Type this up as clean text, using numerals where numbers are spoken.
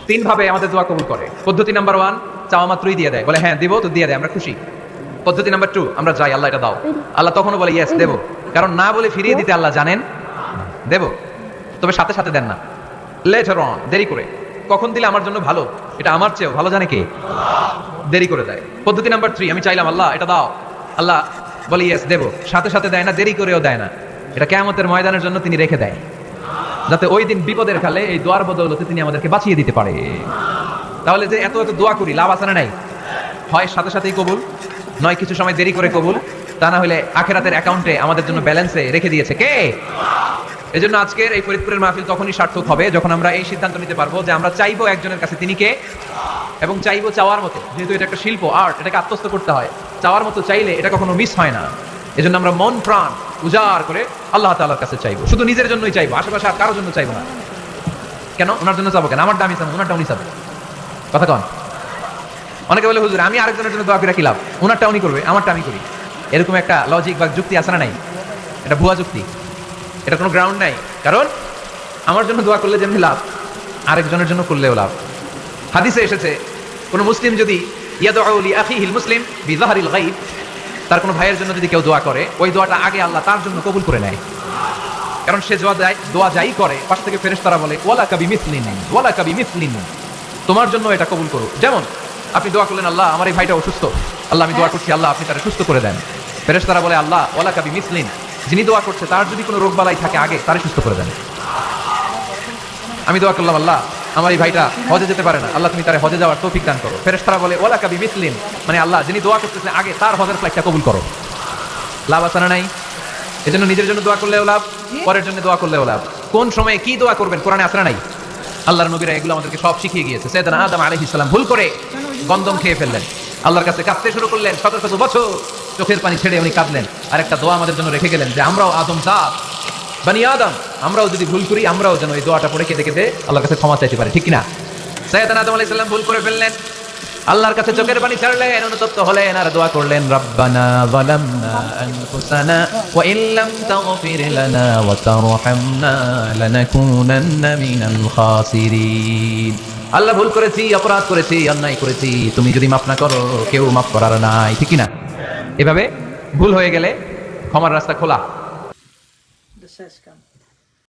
তিন ভাবে আমাদের দোয়া কবুল করে। পদ্ধতি নাম্বার 1, চাওয়া মাত্রই দিয়ে দেয়, বলে হ্যাঁ দিব তো দিয়ে দেয়, আমরা খুশি। পদ্ধতি নাম্বার 2, আমরা যাই আল্লাহ এটা দাও, আল্লাহ তখনও বলে ইয়েস দেব, কারণ না বলে ফিরিয়ে দিতে আল্লাহ জানেন দেব, তবে সাথে সাথে দেন না, লেটার অন, দেরি করে। কখন দিলে আমার জন্য ভালো, এটা আমার চেয়েও ভালো জানে কে? দেরি করে দেয়। পদ্ধতি নাম্বার 3, আমি চাইলাম আল্লাহ এটা দাও, আল্লাহ বলে ইয়েস দেব, সাথে সাথে দেয় না, দেরি করেও দেয় না। এটা কিয়ামতের ময়দানের জন্য তিনি রেখে দেয়, যাতে ওই দিন বিপদের কালে এই দোয়ার বদৌলতে তিনি আমাদেরকে বাঁচিয়ে দিতে পারে। তাহলে যে এত এত দোয়া করি, লাভ আছে না নাই? হয় সাথে সাথেই কবুল, নয় কিছু সময় দেরি করে কবুল, তা না হলে আখেরাতের অ্যাকাউন্টে আমাদের জন্য ব্যালেন্সে রেখে দিয়েছে কে? এজন্য আজকের এই ফরিদপুরের মাহফিল তখনই সার্থক হবে যখন আমরা এই সিদ্ধান্ত নিতে পারবো যে আমরা চাইবো একজনের কাছে, তিনি কে, এবং চাইবো চাওয়ার মতো। যেহেতু এটা একটা শিল্প, আর্ট, এটাকে আত্মস্থ করতে হয়, চাওয়ার মতো চাইলে এটা কখনো মিস হয় না। এজন্য আমরা মন প্রাণ উজাড় করে আল্লাহ তাআলার কাছে চাইবো, শুধু নিজের জন্যই চাইবো, আশেপাশে আর কারোর জন্য চাইবো না। কেন? ওনার জন্য চাবো কেন? আমার দামি চাবো, ওনারটা উনি চাবো, কথা কন। অনেকে বলে হুজুর আমি আরেকজনের জন্য দোয়া করে কি লাভ, ওনারটা উনি করবে, আমারটা আমি করি। এরকম একটা লজিক বা যুক্তি আছে না নাই? এটা ভুয়া যুক্তি, এটা কোনো গ্রাউন্ড নাই। কারণ আমার জন্য দোয়া করলে যেমনি লাভ, আরেকজনের জন্য করলেও লাভ। হাদিসে এসেছে কোন মুসলিম যদি ইয়াদউ লি আখিহিল মুসলিম বিযাহরিল গায়ব, তার কোনো ভাইয়ের জন্য যদি কেউ দোয়া করে, ওই দোয়াটা আগে আল্লাহ তার জন্য কবুল করে নেয়। কারণ সে দোয়া যাই করে, পাশ থেকে ফেরেশতারা বলে ওয়ালাকা বিমিসলিন, ওয়ালাকা বিমিসলিন, তোমার জন্য এটা কবুল করো। যেমন আপনি দোয়া করলেন আল্লাহ আমার এই ভাইটা অসুস্থ, আল্লাহ আমি দোয়া করছি আল্লাহ আপনি তাকে সুস্থ করে দেন। ফেরেশতারা বলে আল্লাহ ওয়ালাকা বিমিসলিন, যিনি দোয়া করছে তার যদি কোনো রোগবালাই থাকে আগে তারে সুস্থ করে দেন। আমি দোয়া করলাম আল্লাহ আমার এই ভাইটা হজে যেতে পারে না, আল্লাহ তুমি তারে হজে যাওয়ার তৌফিক দান করো। ফেরেশতারা বলে ওয়ালাকা বিমিসলিন, মানে আল্লাহ যিনি দোয়া করতেছে আগে তার হজের ফ্লাইটটা কবুল করো। লাভ আছে না নাই? এজন্য নিজের জন্য দোয়া করলেও লাভ, পরের জন্য দোয়া করলেও লাভ। কোন সময়ে কি দোয়া করবেন কোরআনে আছে না নাই? আল্লাহর নবীরা এগুলো আমাদেরকে সব শিখিয়ে গিয়েছে। সাইয়েদনা আদম আলাইহিস সালাম ভুল করে গন্ধম খেয়ে ফেললেন, আল্লাহর কাছে কাঁদতে শুরু করলেন, শত শত বছর চোখের পানি ছেড়ে উনি কাঁদলেন। আর একটা দোয়া আমাদের জন্য রেখে গেলেন যে আমরাও আদম জাত, বানি আদম, আমরাও যদি ভুল করি আমরাও যেন এই দোয়াটা পড়ে কেঁদে কেঁদে আল্লাহর কাছে ক্ষমা চাইতে পারি, ঠিক কিনা? সাইয়েদনা আদম আলাইহিস সালাম ভুল করে ফেললেন, আল্লাহর কাছে চোখের পানি ছাড়লেন, অনুতপ্ত হলেন আর দোয়া করলেন রব্বানা যালামনা আনফুসানা ওয়া ইল্লাম তাগফির লানা ওয়া তারহামনা লানাকুনান্না মিনাল খাসিরিন। আল্লাহ ভুল করেছি, অপরাধ করেছি, অন্যায় করেছি, তুমি যদি মাফ না করো কেউ মাফ করার নাই, ঠিক কি না? এভাবে ভুল হয়ে গেলে ক্ষমার রাস্তা খোলা।